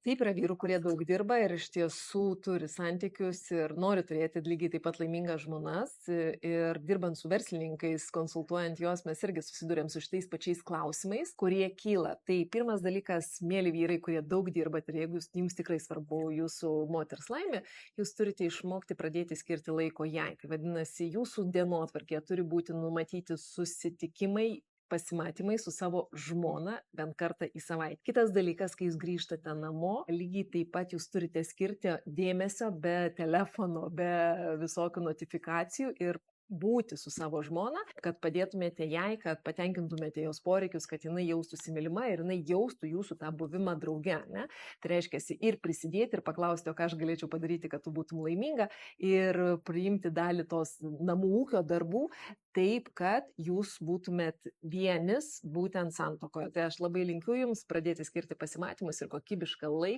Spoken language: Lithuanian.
Taip yra vyrų, kurie daug dirba ir iš tiesų turi santykius ir nori turėti lygiai taip pat laimingas žmonas. Ir dirbant su verslininkais, konsultuojant juos, mes irgi susidurėm su šitais pačiais klausimais, kurie kyla. Tai pirmas dalykas, mėly vyrai, kurie daug dirbat ir jeigu jums tikrai svarbu jūsų moters laimė, jūs turite išmokti pradėti skirti laiko jai. Tai vadinasi, jūsų dienotvarkėje turi būti numatyti susitikimai, pasimatymai su savo žmona bent kartą į savaitę. Kitas dalykas, kai jūs grįžtate namo, lygiai taip pat jūs turite skirti dėmesio be telefono, be visokių notifikacijų ir būti su savo žmona, kad padėtumėte jai, kad patenkintumėte jos poreikius, kad jinai jaustųsi mylima ir jinai jaustų jūsų tą buvimą drauge. Ne? Tai reiškia ir prisidėti ir paklausti, o ką aš galėčiau padaryti, kad tu būtum laiminga ir priimti dalį tos namų ūkio darbų, taip, kad jūs būtumėt vienis būtent santuokoje. Tai aš labai linkiu jums pradėti skirti pasimatymus ir kokybišką laiką